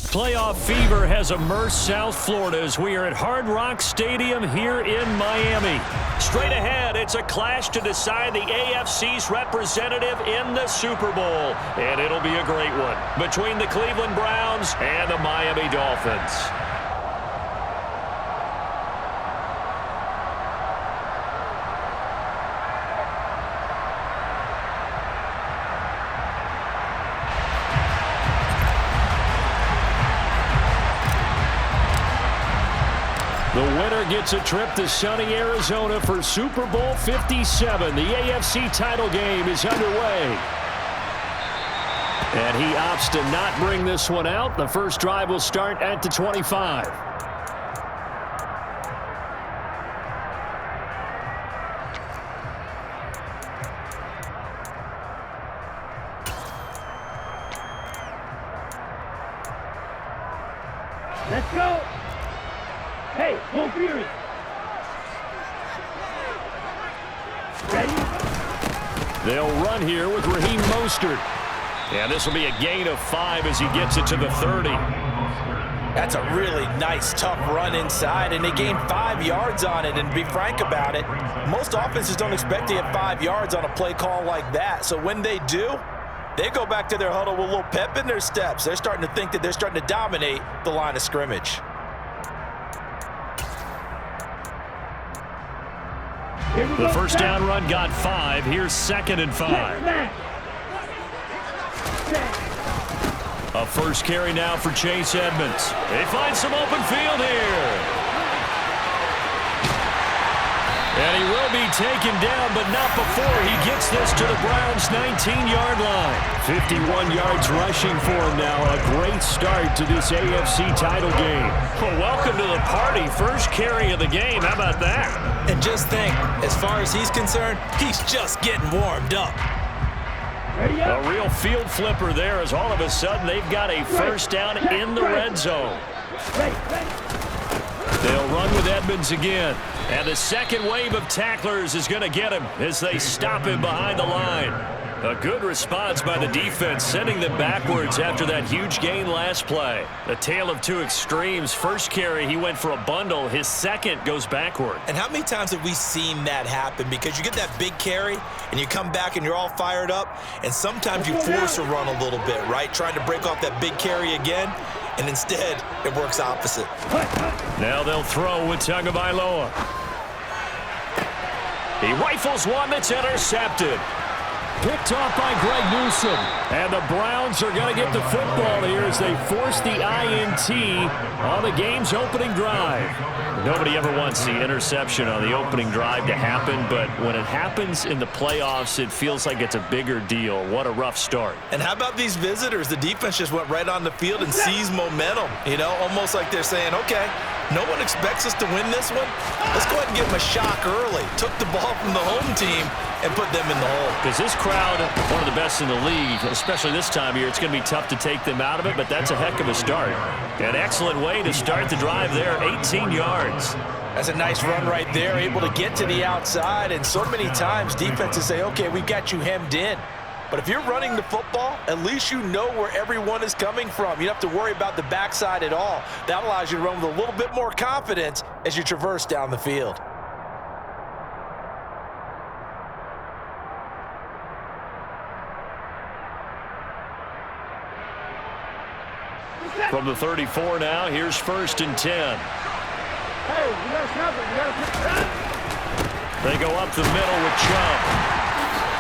Playoff fever has immersed South Florida as we are at Hard Rock Stadium here in Miami. Straight ahead, it's a clash to decide the AFC's representative in the Super Bowl. And it'll be a great one between the Cleveland Browns and the Miami Dolphins. The winner gets a trip to sunny Arizona for Super Bowl 57. The AFC title game is underway. And he opts to not bring this one out. The first drive will start at the 25. Let's go. Hey, full fury. Ready? They'll run here with Raheem Mostert. And this will be a gain of 5 as he gets it to the 30. That's a really nice, tough run inside, and they gained 5 yards on it. And to be frank about it, most offenses don't expect to get 5 yards on a play call like that. So when they do, they go back to their huddle with a little pep in their steps. They're starting to think that they're starting to dominate the line of scrimmage. The first down run got 5. Here's 2nd and 5. A first carry now for Chase Edmonds. They find some open field here. And he will be taken down, but not before he gets this to the Browns' 19-yard line. 51 yards rushing for him now. A great start to this AFC title game. Well, welcome to the party. First carry of the game. How about that? And just think, as far as he's concerned, he's just getting warmed up. A real field flipper there as all of a sudden they've got a first down in the red zone. They'll run with Edmonds again. And the second wave of tacklers is going to get him as they stop him behind the line. A good response by the defense, sending them backwards after that huge gain last play. A tale of two extremes. First carry, he went for a bundle. His second goes backward. And how many times have we seen that happen? Because you get that big carry, and you come back and you're all fired up, and sometimes you force a run a little bit, right? Trying to break off that big carry again, and instead it works opposite. Now they'll throw with Tagovailoa. He rifles one that's intercepted. Picked off by Greg Newsome. And the Browns are going to get the football here as they force the INT on the game's opening drive. Nobody ever wants the interception on the opening drive to happen, but when it happens in the playoffs, it feels like it's a bigger deal. What a rough start. And how about these visitors? The defense just went right on the field and seized momentum. You know, almost like they're saying, okay, no one expects us to win this one. Let's go ahead and give them a shock early. Took the ball from the home team and put them in the hole. Because this crowd, one of the best in the league, especially this time of year, it's going to be tough to take them out of it, but that's a heck of a start. An excellent way to start the drive there, 18 yards. That's a nice run right there, able to get to the outside, and so many times defenses say, okay, we've got you hemmed in. But if you're running the football, at least you know where everyone is coming from. You don't have to worry about the backside at all. That allows you to run with a little bit more confidence as you traverse down the field. From the 34 now, here's 1st and 10. Hey, you gotta stop it. You gotta... They go up the middle with Chubb.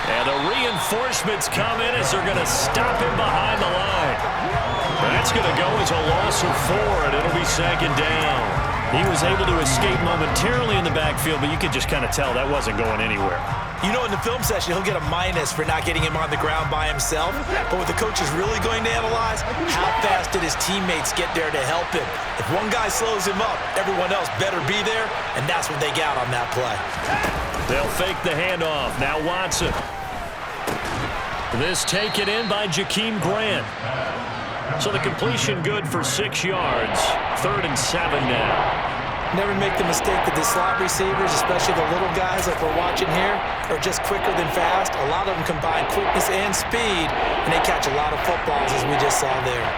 And the reinforcements come in as they're going to stop him behind the line. That's going to go as a loss of 4, and it'll be 2nd down. He was able to escape momentarily in the backfield, but you could just kind of tell that wasn't going anywhere. You know, in the film session, he'll get a minus for not getting him on the ground by himself. But what the coach is really going to analyze, how fast did his teammates get there to help him? If one guy slows him up, everyone else better be there, and that's what they got on that play. They'll fake the handoff. Now Watson. This taken in by Jakeem Grant. So the completion good for 6 yards. 3rd and 7 now. Never make the mistake that the slot receivers, especially the little guys like we're watching here, are just quicker than fast. A lot of them combine quickness and speed, and they catch a lot of footballs, as we just saw there.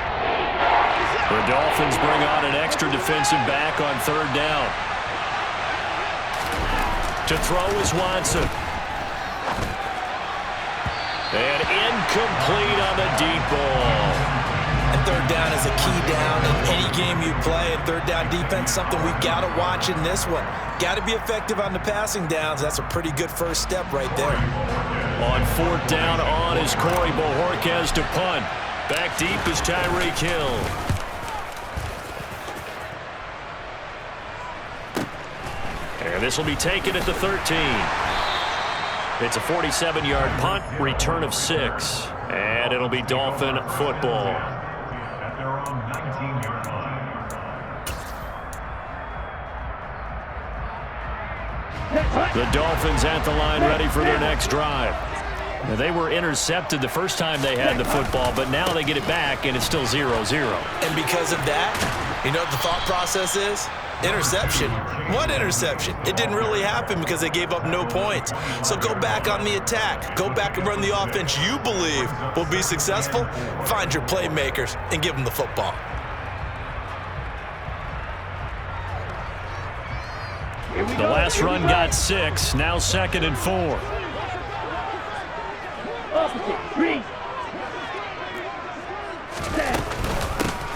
The Dolphins bring on an extra defensive back on third down. To throw is Watson. And incomplete on the deep ball. And third down is a key down in any game you play. And third down defense, something we've got to watch in this one. Got to be effective on the passing downs. That's a pretty good first step right there. On fourth down on is Corey Bojorquez to punt. Back deep is Tyreek Hill. And this will be taken at the 13. It's a 47-yard punt, return of 6. And it'll be Dolphin football. At their own 19-yard line. The Dolphins at the line ready for their next drive. Now, they were intercepted the first time they had the football, but now they get it back, and it's still 0-0. And because of that, you know what the thought process is? Interception. What interception? It didn't really happen because they gave up no points. So go back on the attack. Go back and run the offense you believe will be successful. Find your playmakers and give them the football. The last run got 6. Now 2nd and 4.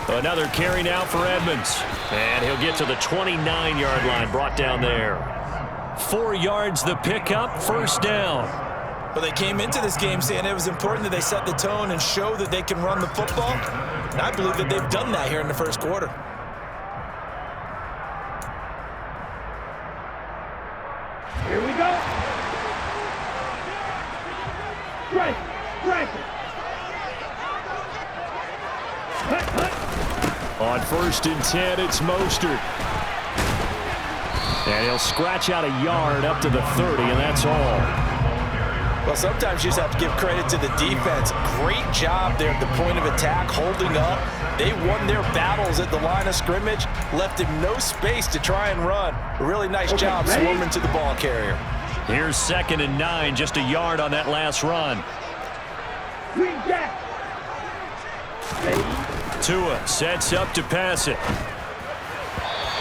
Another carry now for Edmonds. And he'll get to the 29-yard line, brought down there. 4 yards the pickup, first down. Well, they came into this game saying it was important that they set the tone and show that they can run the football. And I believe that they've done that here in the first quarter. Here we go. Strike. On 1st and 10, it's Mostert. And he'll scratch out a yard up to the 30, and that's all. Well, sometimes you just have to give credit to the defense. Great job there at the point of attack, holding up. They won their battles at the line of scrimmage, left him no space to try and run. A really nice job swarming to the ball carrier. Here's 2nd and 9, just a yard on that last run. Tua sets up to pass it.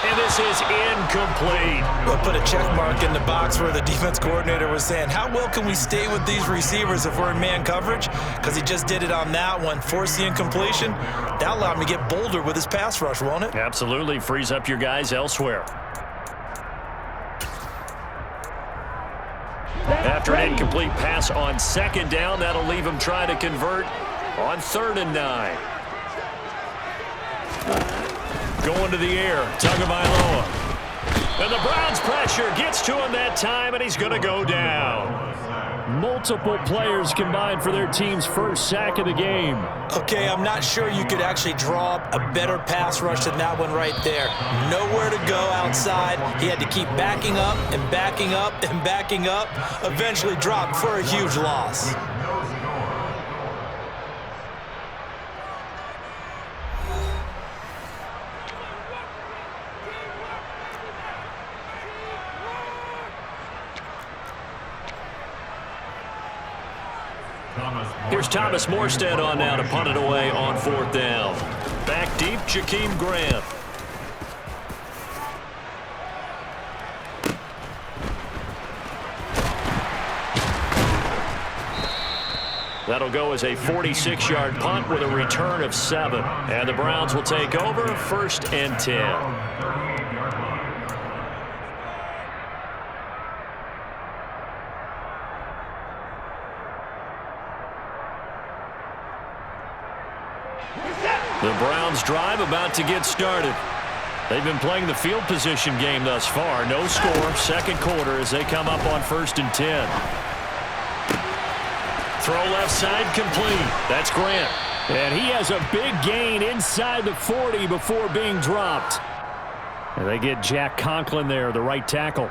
And this is incomplete. We'll put a check mark in the box where the defense coordinator was saying, how well can we stay with these receivers if we're in man coverage? Because he just did it on that one, forced the incompletion. That allowed him to get bolder with his pass rush, won't it? Absolutely, frees up your guys elsewhere. After an incomplete pass on 2nd down, that'll leave him trying to convert on 3rd and 9. Going to the air, Tagovailoa. And the Browns pressure gets to him that time, and he's going to go down. Multiple players combined for their team's first sack of the game. Okay, I'm not sure you could actually draw up a better pass rush than that one right there. Nowhere to go outside. He had to keep backing up and backing up and backing up. Eventually dropped for a huge loss. Here's Thomas Morstead on now to punt it away on 4th down. Back deep, Jakeem Grant. That'll go as a 46-yard punt with a return of 7. And the Browns will take over 1st and 10. The Browns drive about to get started. They've been playing the field position game thus far. No score, 2nd quarter as they come up on 1st and 10. Throw left side complete. That's Grant. And he has a big gain inside the 40 before being dropped. And they get Jack Conklin there, the right tackle.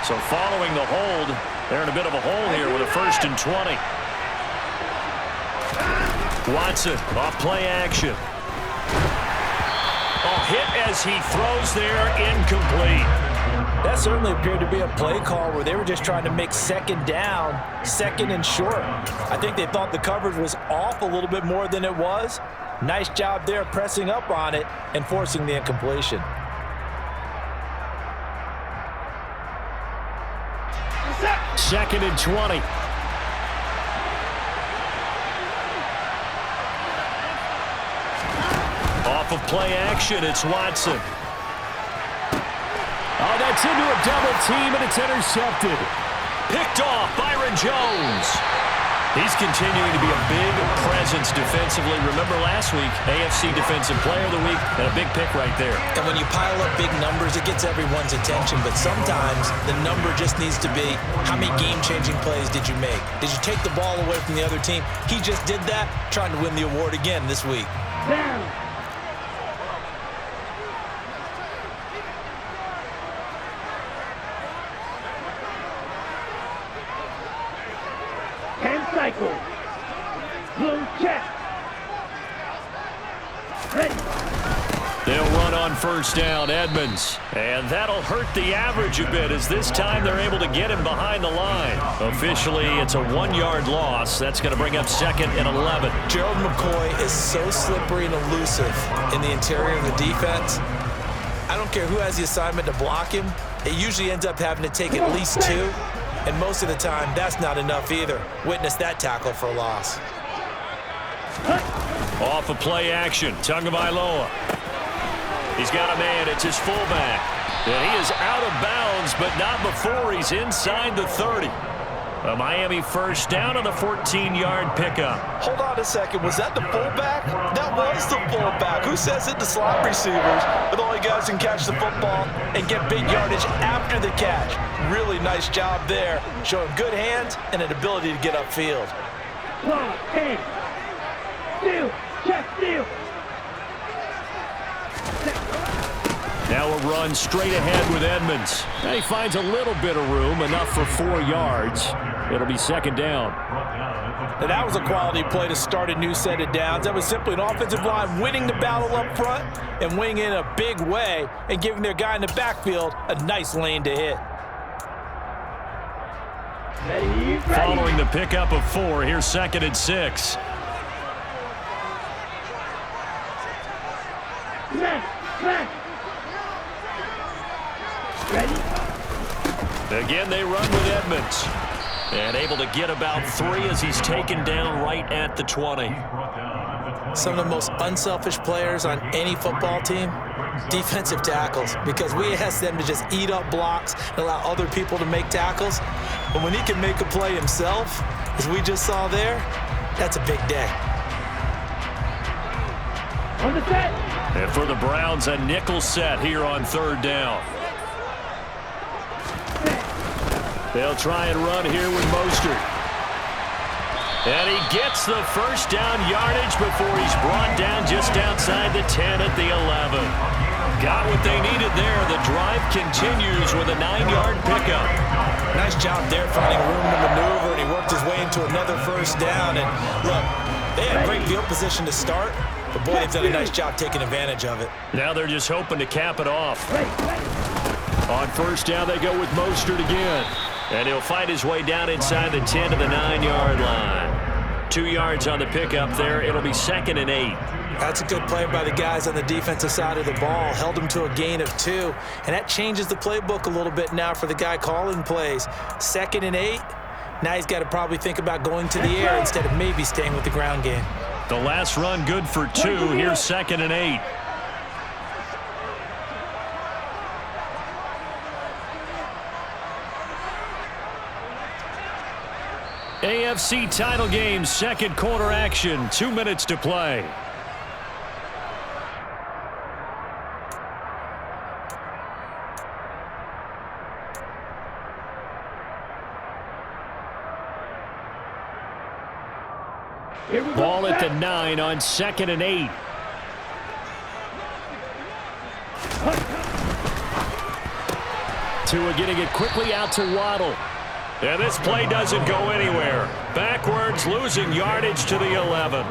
So following the hold, they're in a bit of a hole here with a 1st and 20. Watson off play action. Oh, hit as he throws there, incomplete. That certainly appeared to be a play call where they were just trying to make second down, second and short. I think they thought the coverage was off a little bit more than it was. Nice job there pressing up on it and forcing the incompletion. Second and 20. Off of play action, it's Watson. Oh, that's into a double team, and it's intercepted. Picked off, Byron Jones. He's continuing to be a big presence defensively. Remember last week, AFC Defensive Player of the Week, and a big pick right there. And when you pile up big numbers, it gets everyone's attention. But sometimes the number just needs to be, how many game-changing plays did you make? Did you take the ball away from the other team? He just did that, trying to win the award again this week. Down. Cycle. Blue check. Ready. They'll run on first down, Edmonds. And that'll hurt the average a bit as this time they're able to get him behind the line. Officially, it's a 1-yard loss. That's going to bring up 2nd and 11. Gerald McCoy is so slippery and elusive in the interior of the defense. I don't care who has the assignment to block him. It usually ends up having to take at least 2. And most of the time, that's not enough either. Witness that tackle for a loss. Off of play action, Tagovailoa. He's got a man, it's his fullback. And he is out of bounds, but not before he's inside the 30. A Miami first down on a 14-yard pickup. Hold on a second. Was that the fullback? That was the fullback. Who says it to slot receivers with all you guys can catch the football and get big yardage after the catch? Really nice job there, showing good hands and an ability to get upfield. One, hand. Steal. Check, steal. Now a run straight ahead with Edmonds. And he finds a little bit of room, enough for 4 yards. It'll be 2nd down. Now that was a quality play to start a new set of downs. That was simply an offensive line winning the battle up front and winning in a big way and giving their guy in the backfield a nice lane to hit. Ready. Following the pickup of 4, here's 2nd and 6. Smack. Ready. Again, they run with Edmonds. And able to get about 3 as he's taken down right at the 20. Some of the most unselfish players on any football team, defensive tackles, because we ask them to just eat up blocks and allow other people to make tackles. But when he can make a play himself, as we just saw there, that's a big day. On the set. And for the Browns, a nickel set here on 3rd down. They'll try and run here with Mostert. And he gets the first down yardage before he's brought down just outside the 10 at the 11. Got what they needed there. The drive continues with a 9-yard pickup. Nice job there finding room to maneuver, and he worked his way into another first down. And look, they had great field position to start, but boy, they've done a nice job taking advantage of it. Now they're just hoping to cap it off. On first down, they go with Mostert again. And he'll fight his way down inside the 10 to the 9-yard line. 2 yards on the pickup there. It'll be 2nd and 8. That's a good play by the guys on the defensive side of the ball. Held him to a gain of 2. And that changes the playbook a little bit now for the guy calling plays. 2nd and 8. Now he's got to probably think about going to the air instead of maybe staying with the ground game. The last run good for 2. Here's 2nd and 8. AFC title game, 2nd quarter action, 2 minutes to play. Ball at the 9 on 2nd and 8. Tua getting it quickly out to Waddle. And this play doesn't go anywhere. Backwards, losing yardage to the 11.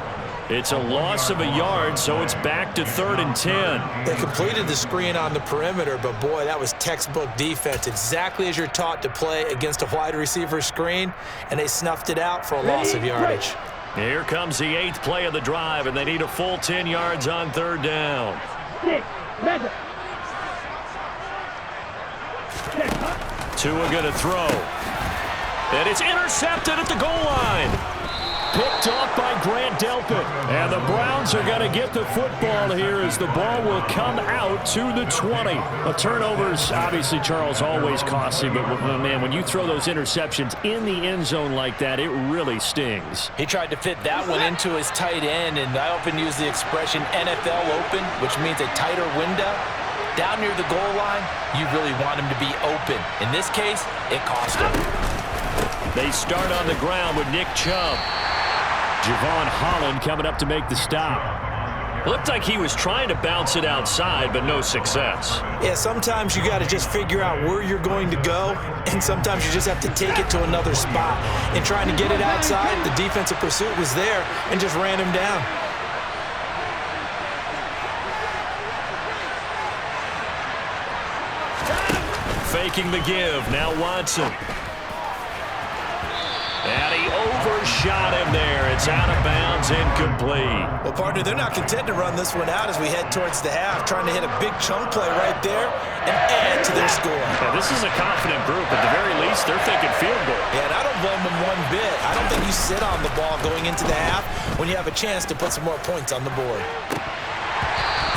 It's a loss of a yard, so it's back to 3rd and 10. They completed the screen on the perimeter, but boy, that was textbook defense. Exactly as you're taught to play against a wide receiver screen, and they snuffed it out for a loss of yardage. Here comes the 8th play of the drive, and they need a full 10 yards on 3rd down. Tua going to throw. And it's intercepted at the goal line. Picked off by Grant Delpit. And the Browns are going to get the football here as the ball will come out to the 20. A turnover's obviously, Charles, always costly, but man, when you throw those interceptions in the end zone like that, it really stings. He tried to fit that one into his tight end, and I often use the expression NFL open, which means a tighter window. Down near the goal line, you really want him to be open. In this case, it cost him. They start on the ground with Nick Chubb. Javon Holland coming up to make the stop. Looked like he was trying to bounce it outside, but no success. Yeah, sometimes you got to just figure out where you're going to go, and sometimes you just have to take it to another spot. In trying to get it outside, the defensive pursuit was there and just ran him down. Faking the give. Now Watson. And he overshot him there. It's out of bounds, incomplete. Well, partner, they're not content to run this one out as we head towards the half, trying to hit a big chunk play right there and add to their score. Yeah, this is a confident group. At the very least, they're thinking field goal. Yeah, and I don't blame them one bit. I don't think you sit on the ball going into the half when you have a chance to put some more points on the board.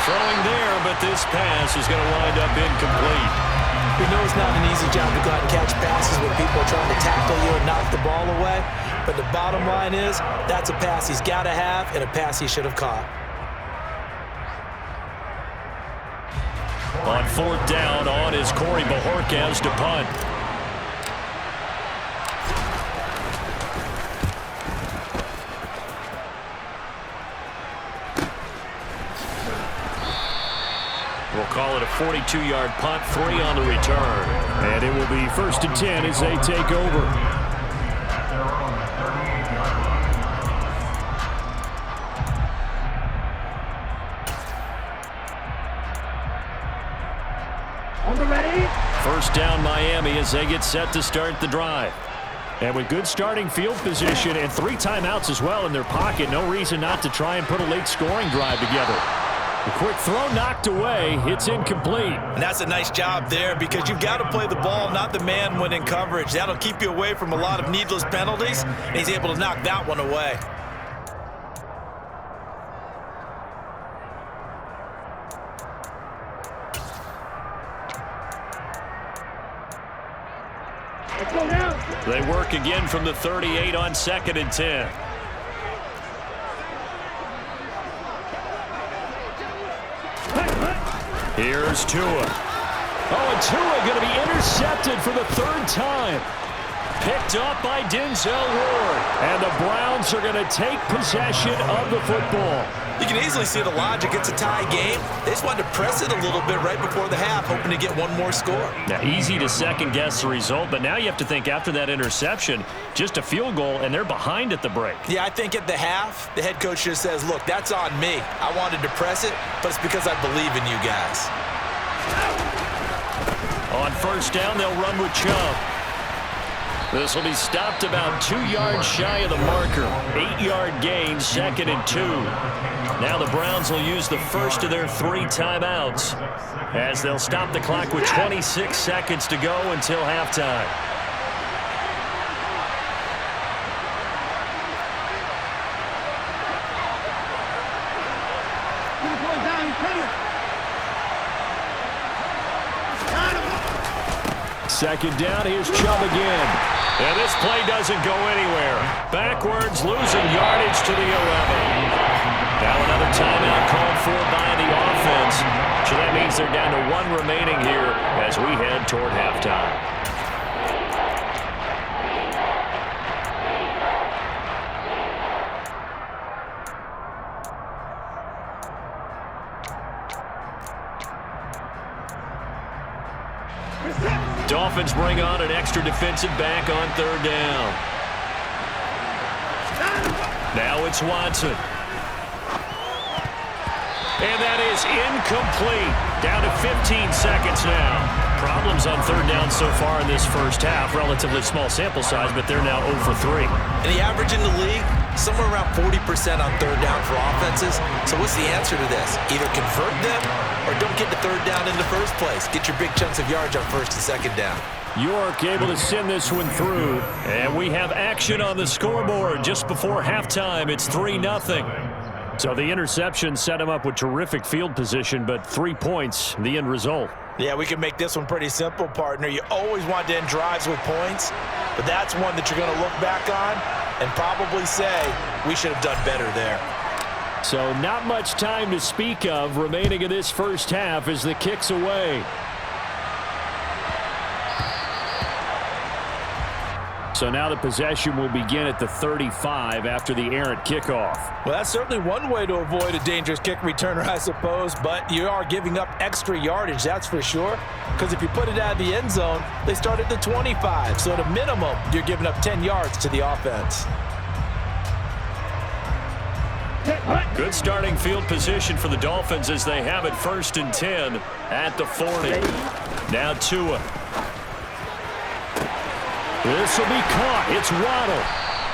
Throwing there, but this pass is going to wind up incomplete. We know it's not an easy job to go out and catch passes when people are trying to tackle you and knock the ball away. But the bottom line is, that's a pass he's got to have and a pass he should have caught. On 4th down, on is Corey Bojorquez to punt. We'll call it a 42-yard punt, 3 on the return. And it will be 1st and 10 as they take over. On the ready. 1st down Miami as they get set to start the drive. And with good starting field position and 3 timeouts as well in their pocket, no reason not to try and put a late scoring drive together. The quick throw knocked away. It's incomplete. And that's a nice job there because you've got to play the ball, not the man when in coverage. That'll keep you away from a lot of needless penalties, and he's able to knock that one away. Let's go now. They work again from the 38 on 2nd and 10. Here's Tua. Oh, and Tua going to be intercepted for the 3rd time. Picked up by Denzel Ward. And the Browns are going to take possession of the football. You can easily see the logic. It's a tie game. They just wanted to press it a little bit right before the half, hoping to get one more score. Now, easy to second-guess the result, but now you have to think after that interception, just a field goal, and they're behind at the break. Yeah, I think at the half, the head coach just says, look, that's on me. I wanted to press it, but it's because I believe in you guys. On 1st down, they'll run with Chubb. This will be stopped about 2 yards shy of the marker. 8-yard gain, 2nd and 2. Now the Browns will use the first of their 3 timeouts as they'll stop the clock with 26 seconds to go until halftime. Second down, here's Chubb again. And this play doesn't go anywhere. Backwards, losing yardage to the 11. Now another timeout called for by the offense. So that means they're down to 1 remaining here as we head toward halftime. Dolphins bring on an extra defensive back on 3rd down. Now it's Watson. And that is incomplete. Down to 15 seconds now. Problems on third down so far in this first half. Relatively small sample size, but they're now 0 for 3. And the average in the league, somewhere around 40% on third down for offenses. So what's the answer to this? Either convert them or don't get to third down in the first place. Get your big chunks of yards on first and second down. York able to send this one through. And we have action on the scoreboard just before halftime. It's 3-0. So the interception set him up with terrific field position, but 3 points, the end result. Yeah, we can make this one pretty simple, partner. You always want to end drives with points, but that's one that you're going to look back on and probably say, we should have done better there. So not much time to speak of remaining in this first half as the kick's away. So now the possession will begin at the 35 after the errant kickoff. Well, that's certainly one way to avoid a dangerous kick returner, I suppose, but you are giving up extra yardage, that's for sure, because if you put it out of the end zone, they start at the 25. So at a minimum, you're giving up 10 yards to the offense. Good starting field position for the Dolphins as they have it 1st and 10 at the 40. Now Tua. This will be caught. It's Waddle.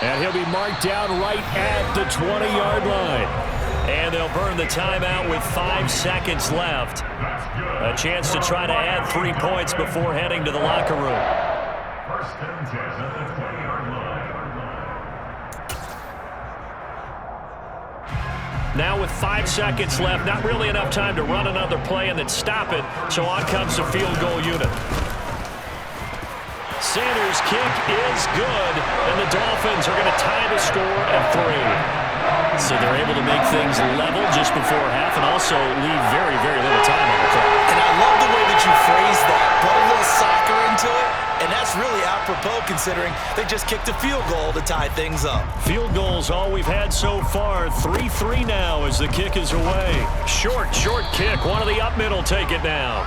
And he'll be marked down right at the 20-yard line. And they'll burn the timeout with 5 seconds left. A chance to try to add 3 points before heading to the locker room. 1st and 10 at the 20-yard line. Now with 5 seconds left, not really enough time to run another play and then stop it. So on comes the field goal unit. Sanders' kick is good, and the Dolphins are going to tie the score at 3. So they're able to make things level just before half and also leave very, very little time on the clock. And I love the way that you phrase that. Put a little soccer into it, and that's really apropos considering they just kicked a field goal to tie things up. Field goals all we've had so far. 3-3 now as the kick is away. Short kick. One of the up middle take it now.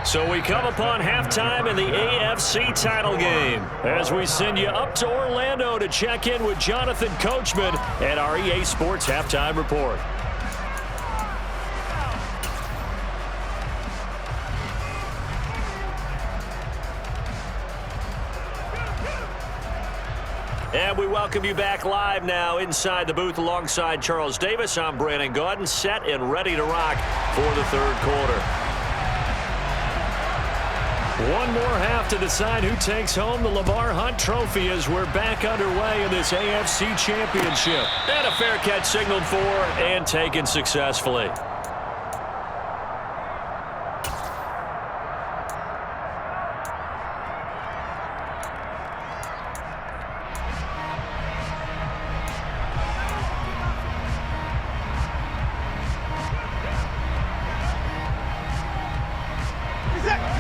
So we come upon halftime in the AFC title game as we send you up to Orlando to check in with Jonathan Coachman at our EA Sports Halftime Report. And we welcome you back live now inside the booth alongside Charles Davis. I'm Brandon Gaudin, set and ready to rock for the third quarter. One more half to decide who takes home the Lamar Hunt Trophy as we're back underway in this AFC Championship. And a fair catch signaled for and taken successfully.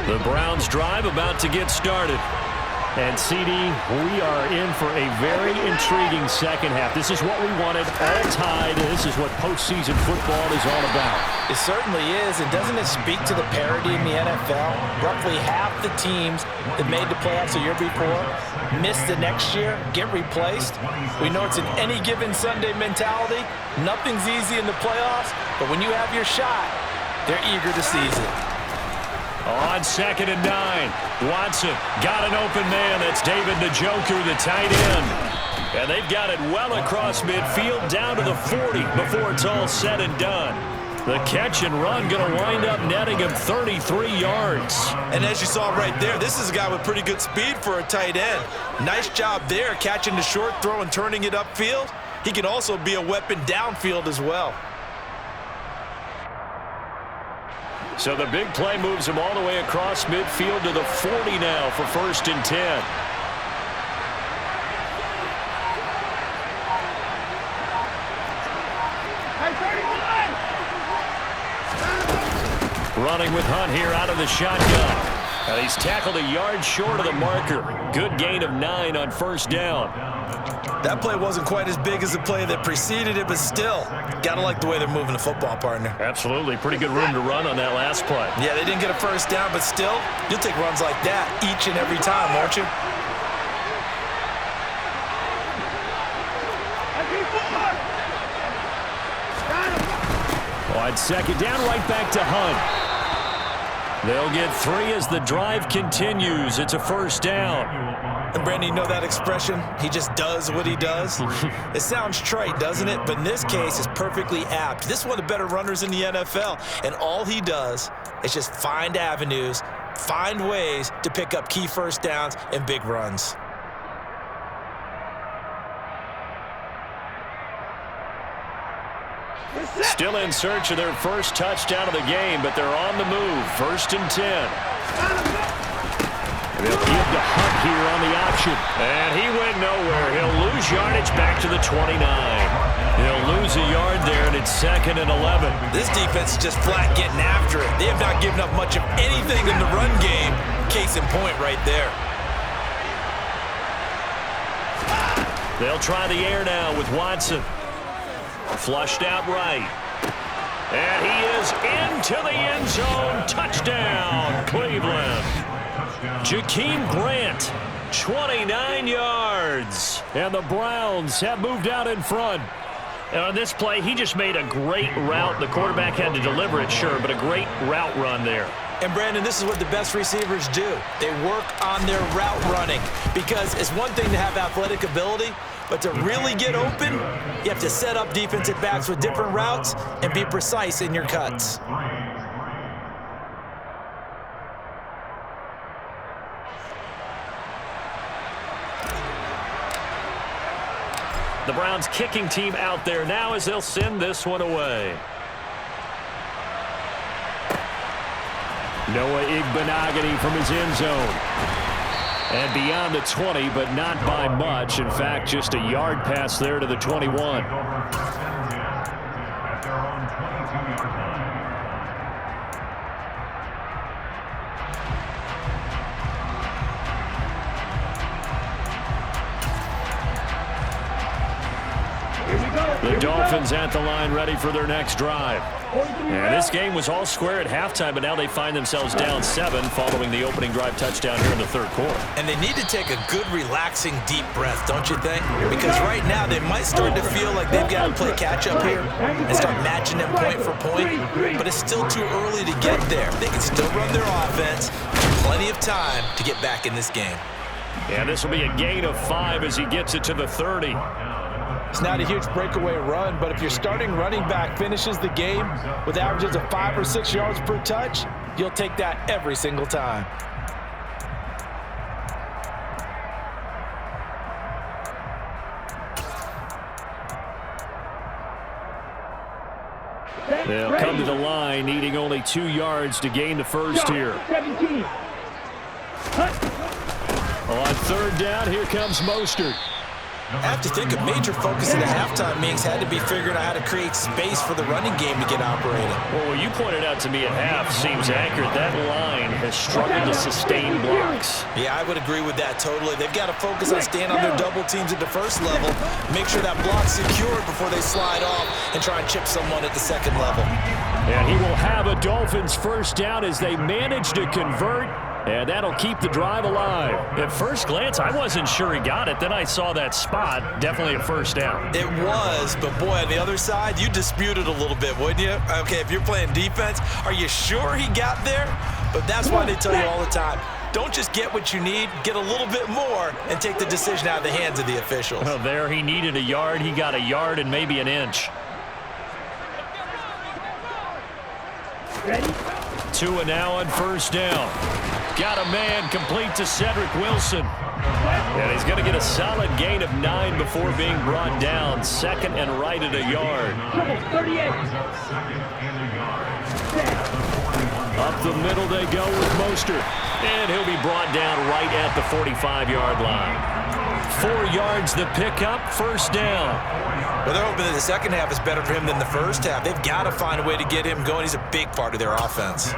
The Browns drive about to get started. And CD, we are in for a very intriguing second half. This is what we wanted, all tied. This is what postseason football is all about. It certainly is, and doesn't it speak to the parity in the NFL? Roughly half the teams that made the playoffs the year before miss the next year, get replaced. We know it's an any given Sunday mentality. Nothing's easy in the playoffs, but when you have your shot, they're eager to seize it. On 2nd and 9, Watson got an open man. That's David Njoku, the tight end. And they've got it well across midfield down to the 40 before it's all said and done. The catch and run going to wind up netting him 33 yards. And as you saw right there, this is a guy with pretty good speed for a tight end. Nice job there catching the short throw and turning it upfield. He can also be a weapon downfield as well. So the big play moves him all the way across midfield to the 40 now for 1st and 10. Running with Hunt here out of the shotgun. And he's tackled a yard short of the marker. Good gain of 9 on 1st down. That play wasn't quite as big as the play that preceded it, but still, gotta like the way they're moving the football, partner. Absolutely. Pretty good room to run on that last play. Yeah, they didn't get a 1st down, but still, you'll take runs like that each and every time, won't you? On second down, right back to Hunt. They'll get 3 as the drive continues. It's a first down. And Brandon, you know that expression? He just does what he does. It sounds trite, doesn't it? But in this case, it's perfectly apt. This is one of the better runners in the NFL. And all he does is just find avenues, find ways to pick up key first downs and big runs. Still in search of their first touchdown of the game, but they're on the move. 1st and 10. They'll give to Hunt here on the option. And he went nowhere. He'll lose yardage back to the 29. He'll lose a yard there, and it's 2nd and 11. This defense is just flat getting after it. They have not given up much of anything in the run game. Case in point right there. They'll try the air now with Watson. Flushed out right. And he is into the end zone. Touchdown, Cleveland. Jakeem Grant, 29 yards. And the Browns have moved out in front. And on this play, he just made a great route. The quarterback had to deliver it, sure, but a great route run there. And, Brandon, this is what the best receivers do. They work on their route running because it's one thing to have athletic ability, but to really get open, you have to set up defensive backs with different routes and be precise in your cuts. The Browns kicking team out there now as they'll send this one away. Noah Igbenogany from his end zone. And beyond the 20, but not by much. In fact, just a yard pass there to the 21. The Dolphins at the line ready for their next drive. And this game was all square at halftime, but now they find themselves down 7 following the opening drive touchdown here in the 3rd quarter. And they need to take a good, relaxing, deep breath, don't you think? Because right now they might start to feel like they've got to play catch-up here and start matching them point for point, but it's still too early to get there. They can still run their offense. Plenty of time to get back in this game. And this will be a gain of 5 as he gets it to the 30. It's not a huge breakaway run, but if your starting running back finishes the game with averages of 5 or 6 yards per touch, you'll take that every single time. They'll come to the line, needing only 2 yards to gain the first here. 17. On 3rd down, here comes Mostert. I have to think a major focus in the halftime meetings had to be figuring out how to create space for the running game to get operating. Well, what you pointed out to me at half seems accurate. That line has struggled to sustain blocks. Yeah, I would agree with that totally. They've got to focus on staying on their double teams at the first level, make sure that block's secured before they slide off and try and chip someone at the 2nd level. And he will have a Dolphins first down as they manage to convert. And that'll keep the drive alive. At first glance, I wasn't sure he got it. Then I saw that spot. Definitely a first down. It was, but boy, on the other side, you dispute it a little bit, wouldn't you? Okay, if you're playing defense, are you sure he got there? But that's why they tell you all the time, don't just get what you need, get a little bit more and take the decision out of the hands of the officials. Well, there he needed a yard. He got a yard and maybe an inch. Ready? 2 now on 1st down. Got a man complete to Cedric Wilson. And he's going to get a solid gain of 9 before being brought down. 2nd and right at a yard. 38. Up the middle they go with Mostert. And he'll be brought down right at the 45-yard line. 4 yards the pickup, 1st down. Well, they're hoping that the second half is better for him than the first half. They've got to find a way to get him going. He's a big part of their offense.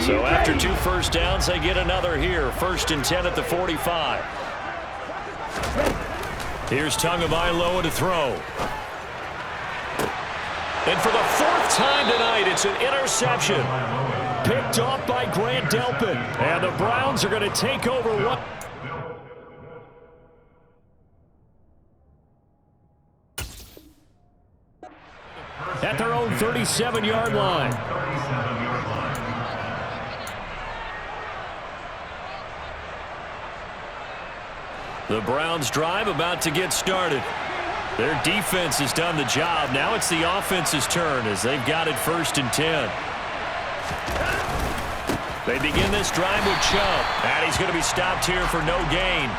So after 2 first downs, they get another here. 1st and 10 at the 45. Here's Tagovailoa to throw. And for the 4th time tonight, it's an interception. Picked off by Grant Delpit. And the Browns are going to take over one. at their own 37-yard line. The Browns drive about to get started. Their defense has done the job. Now it's the offense's turn as they've got it 1st and 10. They begin this drive with Chubb. And he's going to be stopped here for no gain.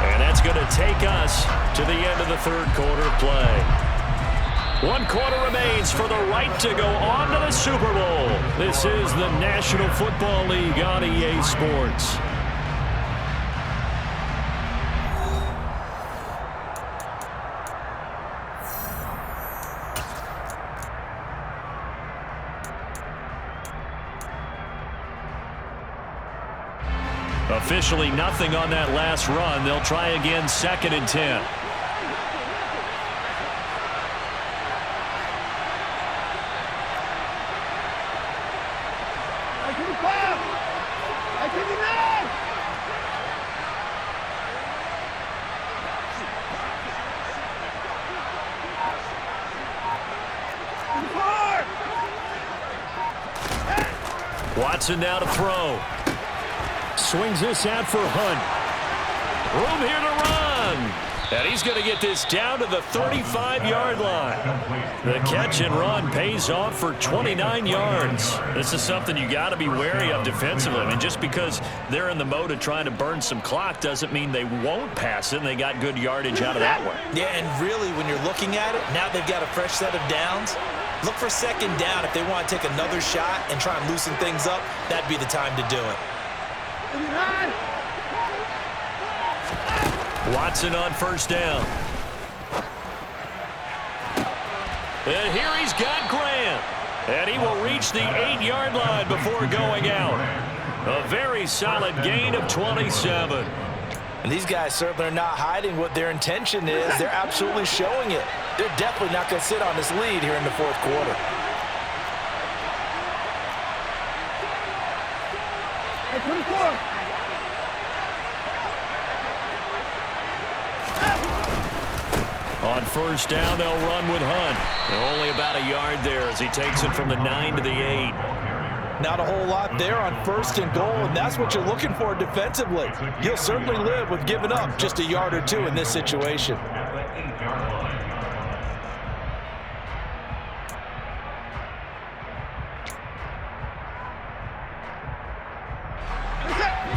And that's going to take us to the end of the 3rd quarter play. 1 quarter remains for the right to go on to the Super Bowl. This is the National Football League on EA Sports. Officially nothing on that last run. They'll try again 2nd and 10. Watson now to throw. Swings this out for Hunt. Room here to run. And he's going to get this down to the 35-yard line. The catch and run pays off for 29 yards. This is something you got to be wary of defensively. I mean, just because they're in the mode of trying to burn some clock doesn't mean they won't pass it, and they got good yardage out of that one. Yeah, and really, when you're looking at it, now they've got a fresh set of downs. Look for 2nd down. If they want to take another shot and try and loosen things up, that'd be the time to do it. Watson on 1st down. And here he's got Grant. And he will reach the 8-yard line before going out. A very solid gain of 27. And these guys certainly are not hiding what their intention is. They're absolutely showing it. They're definitely not going to sit on this lead here in the 4th quarter. On 1st down, they'll run with Hunt. They're only about a yard there as he takes it from the 9 to the 8. Not a whole lot there on 1st and goal, and that's what you're looking for defensively. You'll certainly live with giving up just a yard or 2 in this situation.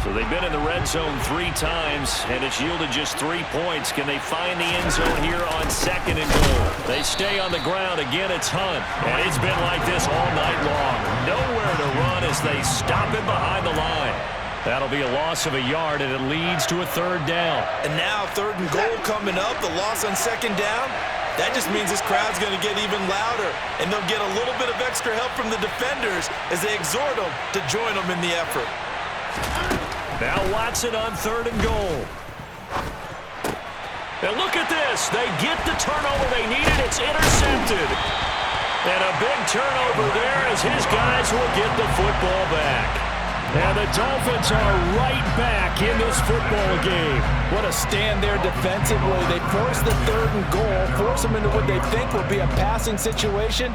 So they've been in the red zone 3 times, and it's yielded just 3 points. Can they find the end zone here on 2nd and goal? They stay on the ground. Again, it's Hunt. And it's been like this all night long. Nowhere to run as they stop him behind the line. That'll be a loss of a yard, and it leads to a 3rd down. And now 3rd and goal coming up. The loss on 2nd down. That just means this crowd's going to get even louder, and they'll get a little bit of extra help from the defenders as they exhort them to join them in the effort. Now Watson on 3rd and goal. And look at this. They get the turnover they needed. It's intercepted. And a big turnover there as his guys will get the football back. And the Dolphins are right back in this football game. What a stand there defensively. They force the 3rd and goal, force them into what they think will be a passing situation,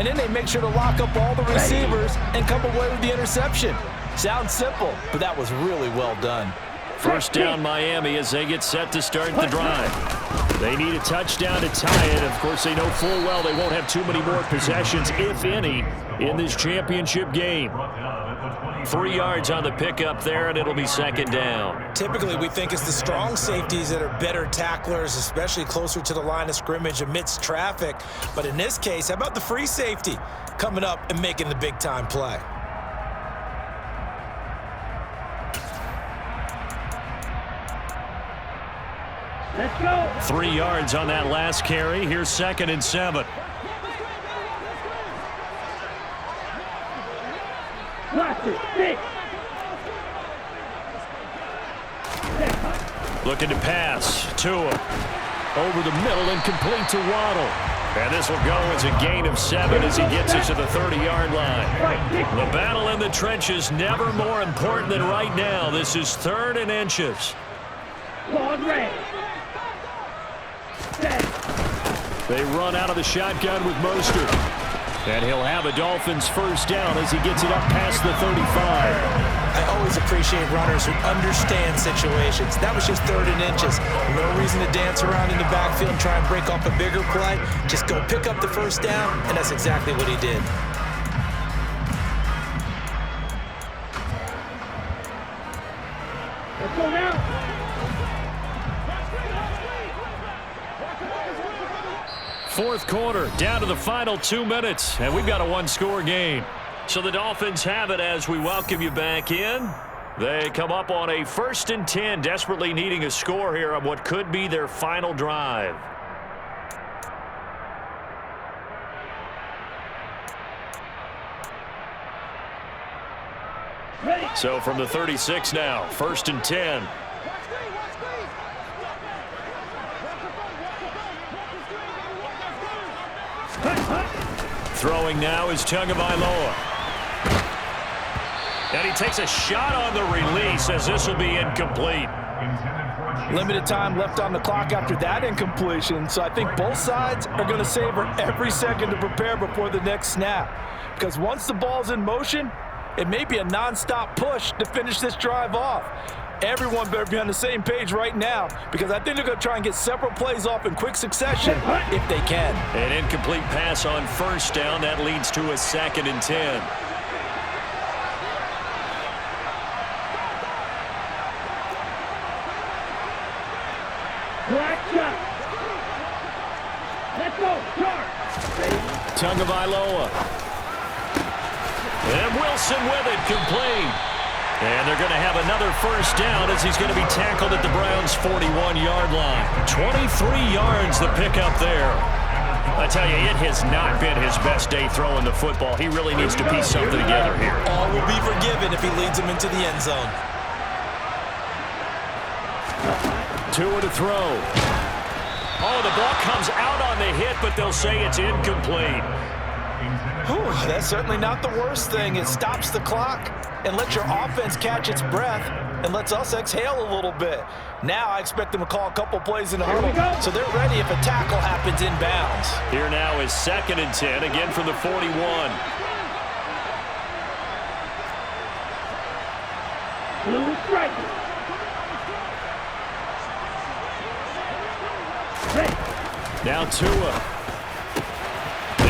and then they make sure to lock up all the receivers and come away with the interception. Sounds simple, but that was really well done. 1st down Miami as they get set to start the drive. They need a touchdown to tie it. Of course, they know full well they won't have too many more possessions, if any, in this championship game. 3 yards on the pickup there, and it'll be 2nd down. Typically, we think it's the strong safeties that are better tacklers, especially closer to the line of scrimmage amidst traffic. But in this case, how about the free safety coming up and making the big-time play? Let's go. 3 yards on that last carry. Here's 2nd and 7. Watson, 6. Looking to pass. Tua over the middle and complete to Waddle. And this will go as a gain of 7 as he gets it to the 30-yard line. The battle in the trenches never more important than right now. This is 3rd and inches. Ball red. Set. They run out of the shotgun with Mostert. And he'll have a Dolphins first down as he gets it up past the 35. I always appreciate runners who understand situations. That was just 3rd and inches. No reason to dance around in the backfield and try and break off a bigger play. Just go pick up the first down, and that's exactly what he did. Let's go now. Fourth quarter, down to the final 2 minutes, and we've got a one-score game. So the Dolphins have it as we welcome you back in. They come up on a 1st and 10, desperately needing a score here on what could be their final drive. Ready. So from the 36 now, 1st and 10. Throwing now is Tagovailoa. And he takes a shot on the release as this will be incomplete. Limited time left on the clock after that incompletion, so I think both sides are going to savor every second to prepare before the next snap. Because once the ball's in motion, it may be a non-stop push to finish this drive off. Everyone better be on the same page right now, because I think they're going to try and get several plays off in quick succession if they can. An incomplete pass on first down. That leads to a 2nd and 10. Black shot. Let's go. Charge. Tagovailoa. And Wilson with it, complete. And they're going to have another first down as he's going to be tackled at the Browns' 41-yard line. 23 yards the pickup there. I tell you, it has not been his best day throwing the football. He really needs to piece something together here. All will be forgiven if he leads them into the end zone. Tua to throw. Oh, the ball comes out on the hit, but they'll say it's incomplete. Whew, that's certainly not the worst thing. It stops the clock and lets your offense catch its breath and lets us exhale a little bit. Now I expect them to call a couple plays in the huddle, so they're ready if a tackle happens inbounds. Here now is 2nd and 10, again from the 41. Blue strike. Ready. Now Tua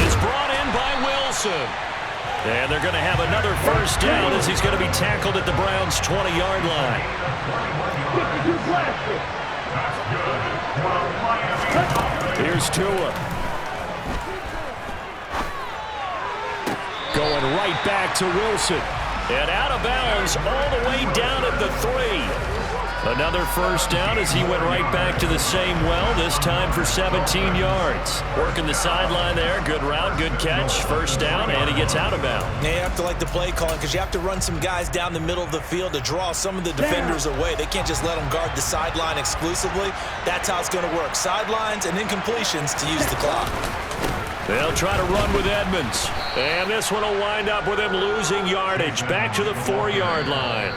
is brought in by Wilson. And they're going to have another first down as he's going to be tackled at the Browns' 20-yard line. 52 plastic. Here's Tua. Going right back to Wilson. And out of bounds all the way down at the 3. Another first down as he went right back to the same well, this time for 17 yards. Working the sideline there. Good route, good catch. First down, and he gets out of bounds. Yeah, you have to like the play calling because you have to run some guys down the middle of the field to draw some of the defenders away. They can't just let them guard the sideline exclusively. That's how it's going to work. Sidelines and incompletions to use the clock. They'll try to run with Edmonds. And this one will wind up with him losing yardage. Back to the 4-yard line.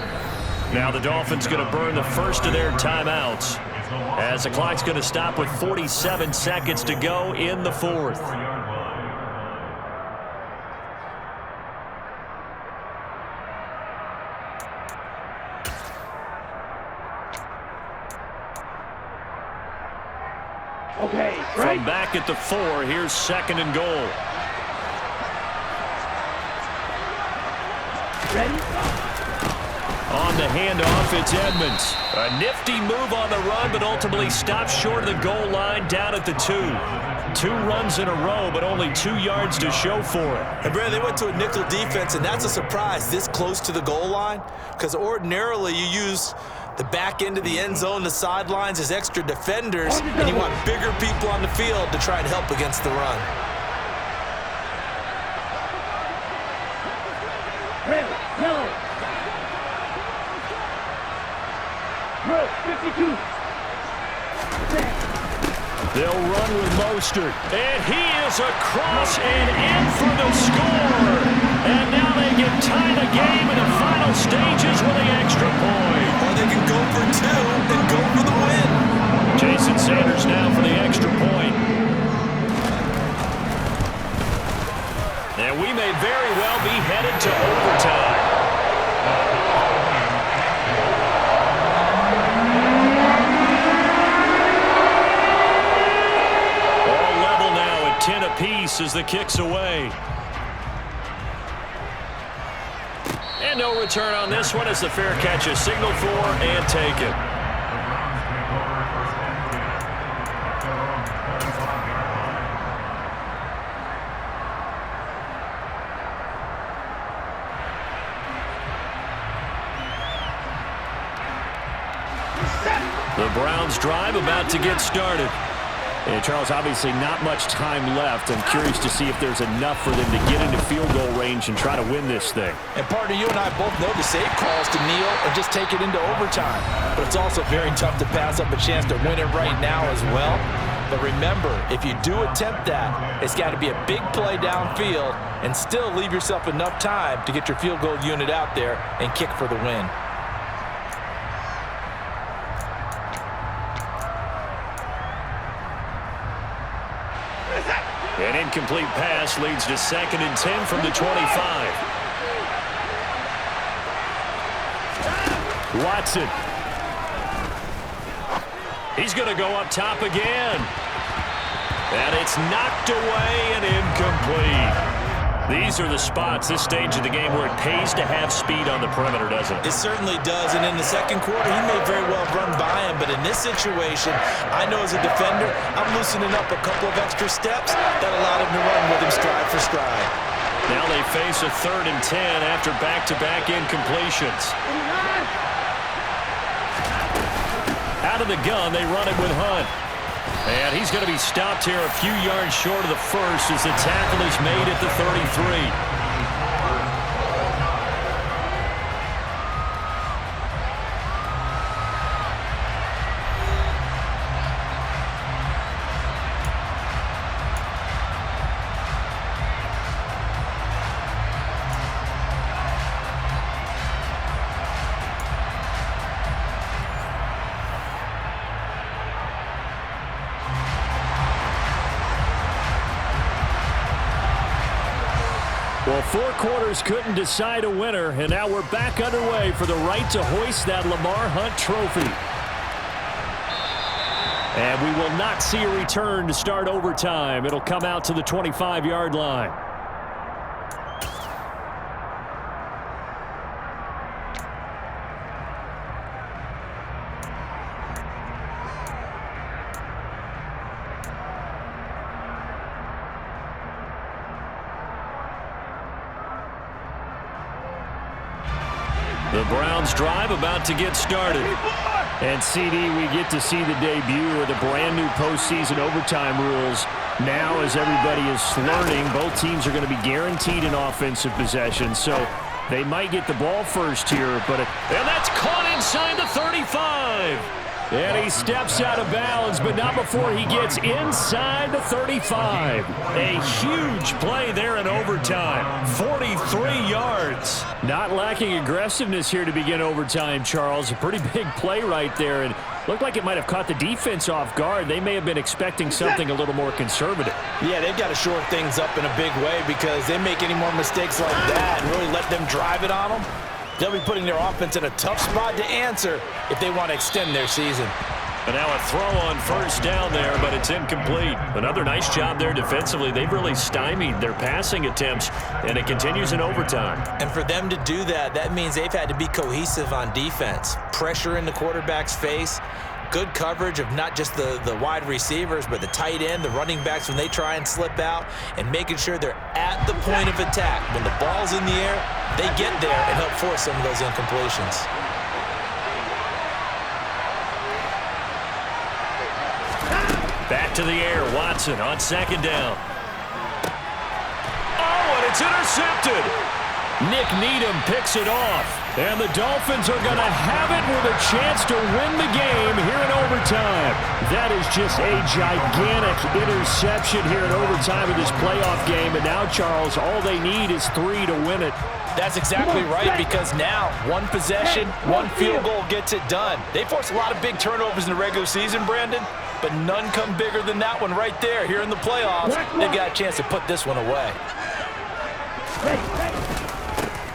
Now the Dolphins going to burn the first of their timeouts as the clock's going to stop with 47 seconds to go in the 4th. Okay, From back at the 4, here's 2nd and goal. Ready? On the handoff, it's Edmonds. A nifty move on the run, but ultimately stops short of the goal line down at the 2. 2 runs in a row, but only 2 yards to show for it. And Brad, they went to a nickel defense, and that's a surprise this close to the goal line, because ordinarily you use the back end of the end zone, the sidelines as extra defenders, and you want bigger people on the field to try and help against the run. Red, yellow. Red, 52. They'll run with Mostert. And he is across and in for the score. And now they can tie the game in the final stages with the extra point. Or they can go for 2 and go for the win. Jason Sanders now for the extra point. 10 apiece as the kick's away. And no return on this one as the fair catch is signaled for and taken. The Browns drive about to get started. And Charles, obviously not much time left. I'm curious to see if there's enough for them to get into field goal range and try to win this thing. And partner, you and I both know the safe calls to kneel and just take it into overtime. But it's also very tough to pass up a chance to win it right now as well. But remember, if you do attempt that, it's got to be a big play downfield and still leave yourself enough time to get your field goal unit out there and kick for the win. An incomplete pass leads to 2nd and 10 from the 25. Watson. He's going to go up top again. And it's knocked away and incomplete. These are the spots, this stage of the game, where it pays to have speed on the perimeter, doesn't it? It certainly does, and in the second quarter, he may very well run by him, but in this situation, I know as a defender, I'm loosening up a couple of extra steps that allowed him to run with him stride for stride. Now they face a 3rd and 10 after back-to-back incompletions. Out of the gun, they run it with Hunt. And he's going to be stopped here a few yards short of the first as the tackle is made at the 33. Well, 4 quarters couldn't decide a winner, and now we're back underway for the right to hoist that Lamar Hunt trophy. And we will not see a return to start overtime. It'll come out to the 25-yard line. The Browns drive about to get started. And CD, we get to see the debut of the brand new postseason overtime rules. Now, as everybody is learning, both teams are going to be guaranteed an offensive possession. So they might get the ball first here, and that's caught inside the 35. And he steps out of bounds, but not before he gets inside the 35. A huge play there in overtime. 43 yards. Not lacking aggressiveness here to begin overtime, Charles. A pretty big play right there, and looked like it might have caught the defense off guard. They may have been expecting something a little more conservative. Yeah, they've got to shore things up in a big way because they make any more mistakes like that and really let them drive it on them. They'll be putting their offense in a tough spot to answer if they want to extend their season. And now a throw on first down there, but it's incomplete. Another nice job there defensively. They've really stymied their passing attempts, and it continues in overtime. And for them to do that, that means they've had to be cohesive on defense. Pressure in the quarterback's face. Good coverage of not just the wide receivers, but the tight end, the running backs when they try and slip out, and making sure they're at the point of attack. When the ball's in the air, they get there and help force some of those incompletions. Back to the air, Watson on 2nd down. Oh, and it's intercepted. Nick Needham picks it off. And the Dolphins are going to have it with a chance to win the game here in overtime. That is just a gigantic interception here in overtime of this playoff game. And now, Charles, all they need is 3 to win it. That's exactly right, because now one possession, one field goal gets it done. They force a lot of big turnovers in the regular season, Brandon, but none come bigger than that one right there here in the playoffs. They've got a chance to put this one away.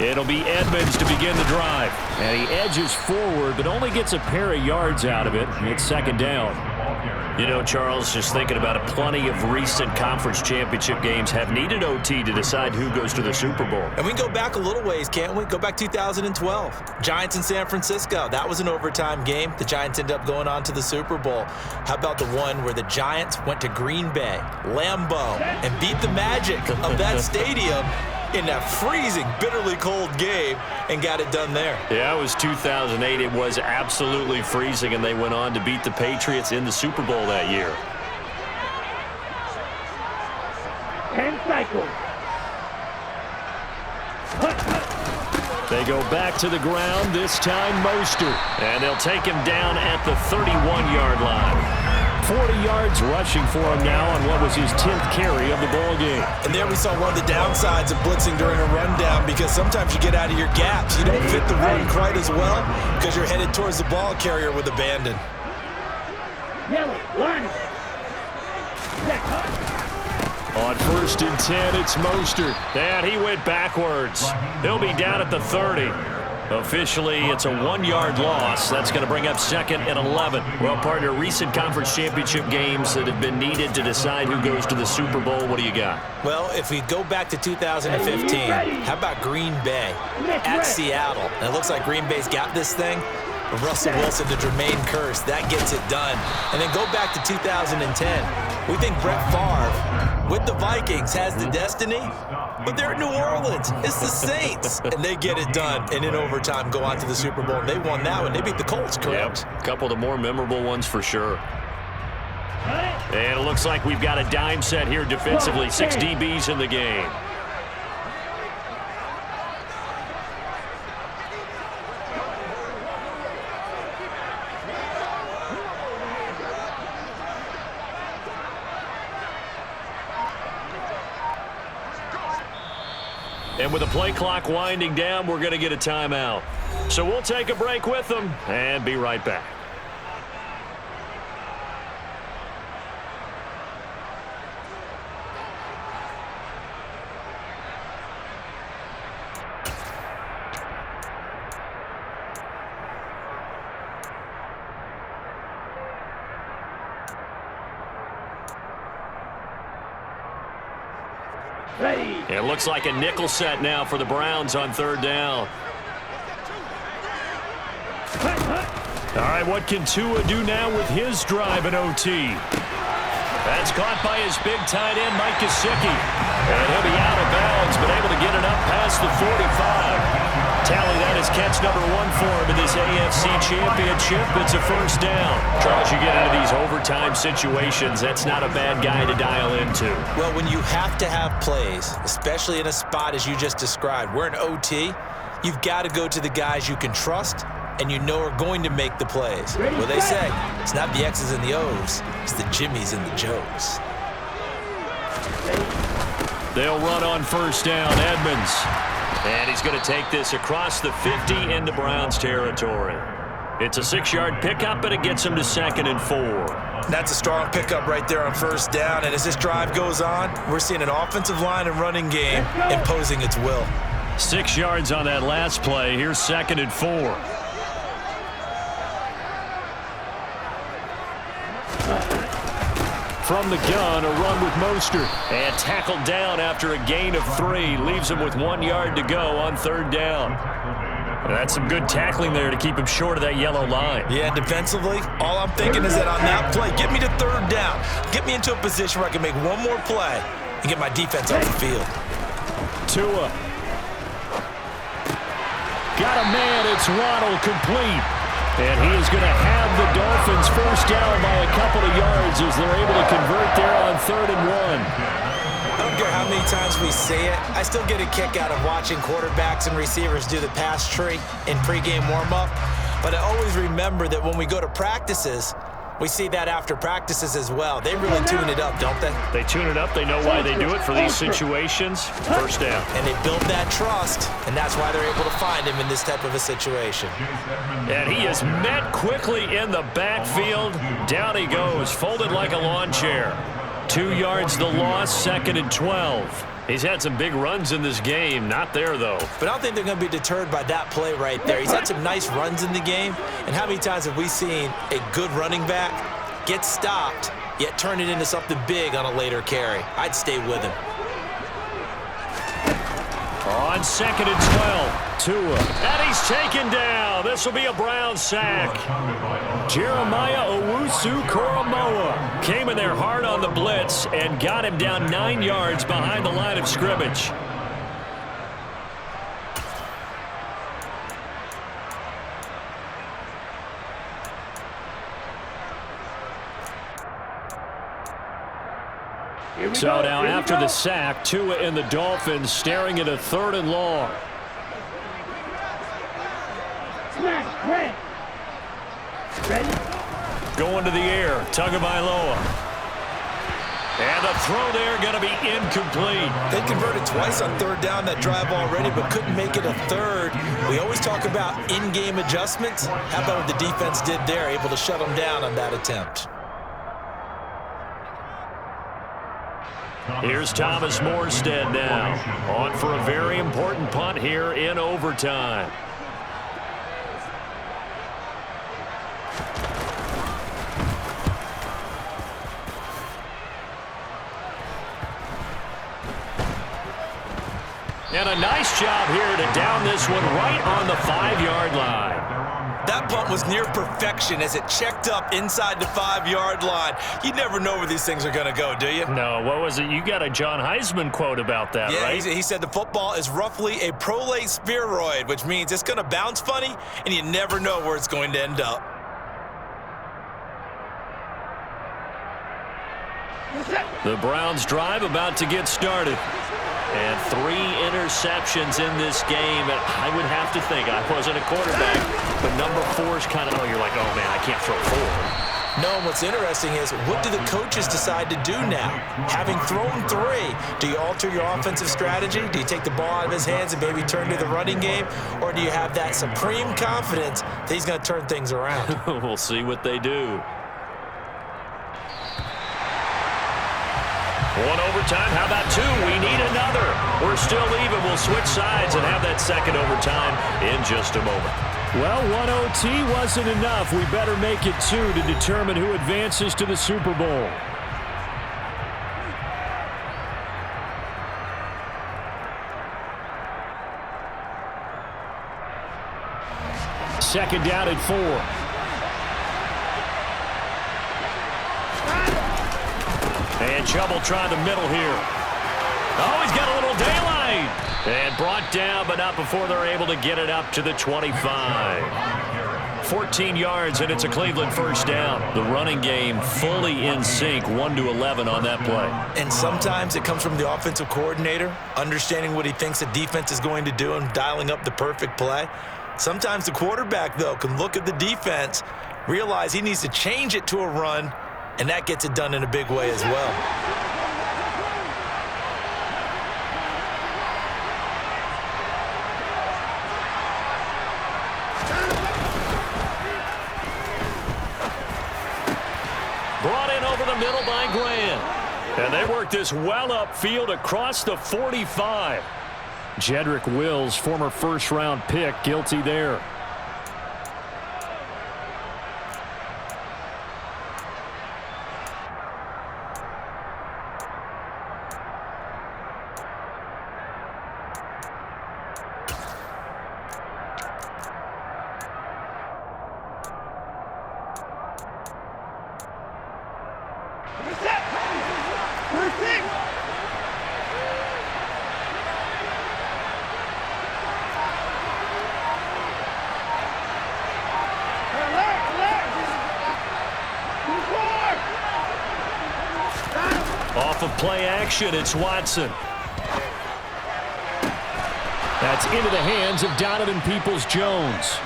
It'll be Edmonds to begin the drive. And he edges forward, but only gets a pair of yards out of it. It's 2nd down. You know, Charles, just thinking about it, plenty of recent conference championship games have needed OT to decide who goes to the Super Bowl. And we can go back a little ways, can't we? Go back 2012. Giants in San Francisco. That was an overtime game. The Giants ended up going on to the Super Bowl. How about the one where the Giants went to Green Bay, Lambeau, and beat the Magic of that stadium in that freezing, bitterly cold game and got it done there. Yeah, it was 2008. It was absolutely freezing, and they went on to beat the Patriots in the Super Bowl that year. 10 cycles. They go back to the ground, this time Mostert. And they'll take him down at the 31-yard line. 40 yards rushing for him now on what was his 10th carry of the ball game. And there we saw one of the downsides of blitzing during a rundown, because sometimes you get out of your gaps. You don't fit the run quite as well because you're headed towards the ball carrier with abandon. Yellow, line. On 1st and 10, it's Mostert. And he went backwards. He'll be down at the 30. Officially, it's a 1-yard loss. That's going to bring up 2nd and 11. Well, partner, recent conference championship games that have been needed to decide who goes to the Super Bowl. What do you got? Well, if we go back to 2015, how about Green Bay at Seattle? And it looks like Green Bay's got this thing. Russell Wilson to Jermaine Kearse, that gets it done. And then go back to 2010. We think Brett Favre, with the Vikings, has the destiny, but they're at New Orleans. It's the Saints, and they get it done. And in overtime, go on to the Super Bowl. They won that one. They beat the Colts, correct? Yep, a couple of the more memorable ones for sure. And it looks like we've got a dime set here defensively. 6 DBs in the game. And with the play clock winding down, we're going to get a timeout. So we'll take a break with them and be right back. It looks like a nickel set now for the Browns on 3rd down. All right, what can Tua do now with his drive in OT? That's caught by his big tight end, Mike Gesicki. And he'll be out of bounds, but able to get it up past the 45. Tally, that is catch number 1 for him in this AFC Championship. It's a 1st down. Charles, you get into these overtime situations, that's not a bad guy to dial into. Well, when you have to have plays, especially in a spot as you just described, we're in OT, you've got to go to the guys you can trust and you know are going to make the plays. Well, they say it's not the X's and the O's, it's the Jimmys and the Joes. They'll run on 1st down, Edmonds. And he's going to take this across the 50 into Browns territory. It's a 6-yard pickup, and it gets him to 2nd and 4. That's a strong pickup right there on 1st down. And as this drive goes on, we're seeing an offensive line and running game imposing its will. 6 yards on that last play. Here's 2nd and 4. From the gun, a run with Mostert. And tackled down after a gain of 3. Leaves him with 1 yard to go on 3rd down. That's some good tackling there to keep him short of that yellow line. Yeah, defensively, all I'm thinking is that on that play, get me to 3rd down. Get me into a position where I can make one more play and get my defense off the field. Tua. Got a man. It's Waddle complete. And he is going to have the Dolphins 1st down by a couple of yards as they're able to convert there on 3rd and 1. I don't care how many times we say it, I still get a kick out of watching quarterbacks and receivers do the pass tree in pregame warm-up. But I always remember that when we go to practices, we see that after practices as well. They really tune it up, don't they? They tune it up. They know why they do it for these situations. 1st down. And they build that trust, and that's why they're able to find him in this type of a situation. And he is met quickly in the backfield. Down he goes, folded like a lawn chair. 2 yards the loss, 2nd and 12. He's had some big runs in this game. Not there, though. But I don't think they're going to be deterred by that play right there. He's had some nice runs in the game. And how many times have we seen a good running back get stopped, yet turn it into something big on a later carry. I'd stay with him. On 2nd and 12, Tua. And he's taken down. This will be a Brown sack. Jeremiah Owusu-Koramoah came in there hard on the blitz and got him down 9 yards behind the line of scrimmage. So now after the sack, Tua and the Dolphins staring at a 3rd and long. Going to the air, Tagovailoa. And the throw there going to be incomplete. They converted twice on 3rd down that drive already, but couldn't make it a 3rd. We always talk about in-game adjustments. How about what the defense did there, able to shut them down on that attempt? Here's Thomas Morstead now, on for a very important punt here in overtime. And a nice job here to down this one right on the 5-yard line. That punt was near perfection as it checked up inside the 5-yard line. You never know where these things are going to go, do you? No, what was it? You got a John Heisman quote about that, right? Yeah, he said the football is roughly a prolate spheroid, which means it's going to bounce funny, and you never know where it's going to end up. The Browns drive about to get started. And 3 interceptions in this game. And I would have to think, I wasn't a quarterback, but number 4 is kind of, you're like, oh, man, I can't throw 4. No, what's interesting is, what do the coaches decide to do now? Having thrown 3, do you alter your offensive strategy? Do you take the ball out of his hands and maybe turn to the running game? Or do you have that supreme confidence that he's going to turn things around? We'll see what they do. 1 overtime. How about 2? We need another. We're still even. We'll switch sides and have that 2nd overtime in just a moment. Well, 1 OT wasn't enough. We better make it 2 to determine who advances to the Super Bowl. Second down at 4. And trouble trying the middle here. Oh, he's got a little daylight. And brought down, but not before they're able to get it up to the 25. 14 yards, and it's a Cleveland 1st down. The running game fully in sync, 1-11 on that play. And sometimes it comes from the offensive coordinator, understanding what he thinks the defense is going to do and dialing up the perfect play. Sometimes the quarterback, though, can look at the defense, realize he needs to change it to a run, and that gets it done in a big way as well. Brought in over the middle by Grant. And they work this well upfield across the 45. Jedrick Wills, former 1st-round pick, guilty there. Off of play action, it's Watson. That's into the hands of Donovan Peoples-Jones.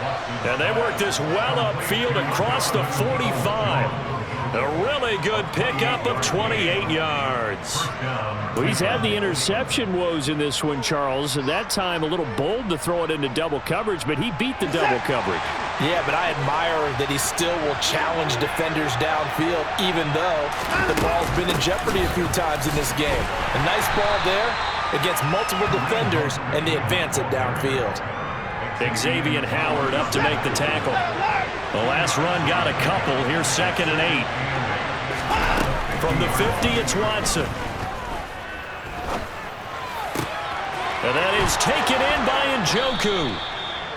And they work this well upfield across the 45. A really good pickup of 28 yards. Well, he's had the interception woes in this one, Charles, and that time a little bold to throw it into double coverage, but he beat the double coverage. Yeah, but I admire that he still will challenge defenders downfield, even though the ball's been in jeopardy a few times in this game. A nice ball there against multiple defenders, and they advance it downfield. Xavier Howard up to make the tackle. The last run got a couple. Here's 2nd and 8. From the 50, it's Watson. And that is taken in by Njoku.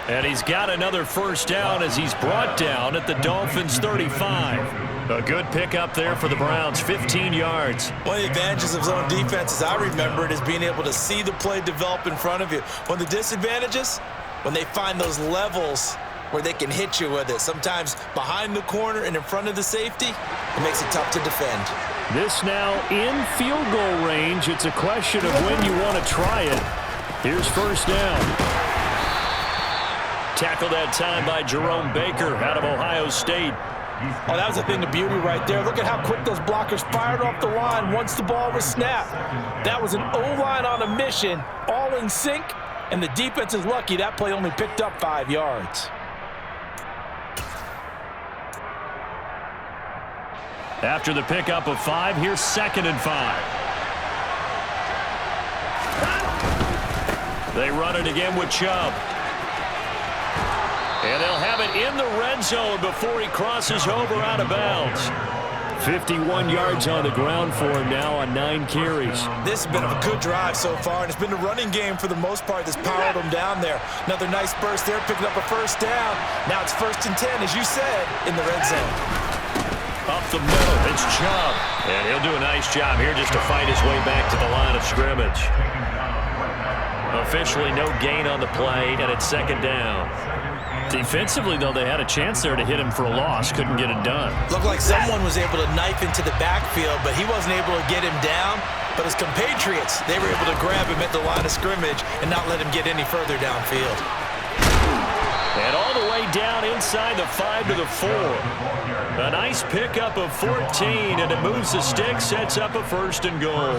And he's got another first down as he's brought down at the Dolphins 35. A good pickup there for the Browns, 15 yards. One of the advantages of zone defense, as I remember it, is being able to see the play develop in front of you. One of the disadvantages, when they find those levels where they can hit you with it, sometimes behind the corner and in front of the safety, it makes it tough to defend. This now in field goal range. It's a question of when you want to try it. Here's first down. Tackled that time by Jerome Baker out of Ohio State. Oh, that was a thing of beauty right there. Look at how quick those blockers fired off the line once the ball was snapped. That was an O-line on a mission, all in sync, and the defense is lucky that play only picked up 5 yards. After the pickup of 5, here's 2nd and 5. They run it again with Chubb. And they'll have it in the red zone before he crosses over out of bounds. 51 yards on the ground for him now on 9 carries. This has been a good drive so far, and it's been the running game for the most part that's powered them down there. Another nice burst there, picking up a first down. Now it's 1st and 10, as you said, in the red zone. Up the middle, it's Chubb. And he'll do a nice job here just to fight his way back to the line of scrimmage. Officially no gain on the play, and it's 2nd down. Defensively, though, they had a chance there to hit him for a loss. Couldn't get it done. Looked like someone was able to knife into the backfield, but he wasn't able to get him down. But his compatriots, they were able to grab him at the line of scrimmage and not let him get any further downfield. And all the way down inside the 5 to the 4. A nice pickup of 14, and it moves the stick, sets up a 1st and goal.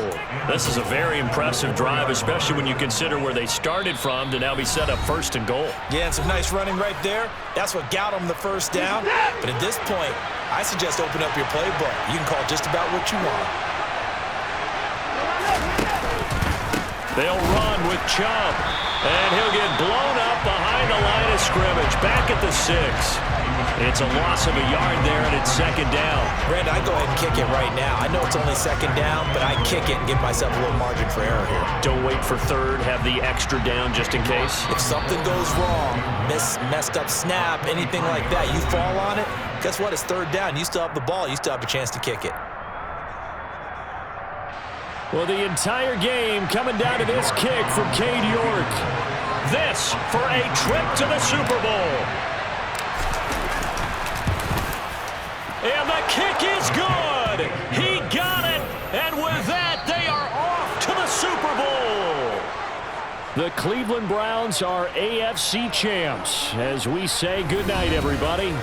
This is a very impressive drive, especially when you consider where they started from to now be set up 1st and goal. Yeah, and some nice running right there. That's what got them the first down. But at this point, I suggest open up your playbook. You can call just about what you want. They'll run with Chubb, and he'll get blown up behind the line of scrimmage, back at the 6. It's a loss of a yard there, and it's 2nd down. Brandon, I go ahead and kick it right now. I know it's only 2nd down, but I kick it and give myself a little margin for error here. Don't wait for 3rd, have the extra down just in case. If something goes wrong, messed up snap, anything like that, you fall on it, guess what? It's 3rd down. You still have the ball. You still have a chance to kick it. Well, the entire game coming down to this kick from Cade York. This for a trip to the Super Bowl. And the kick is good. He got it. And with that, they are off to the Super Bowl. The Cleveland Browns are AFC champs. As we say goodnight, everybody.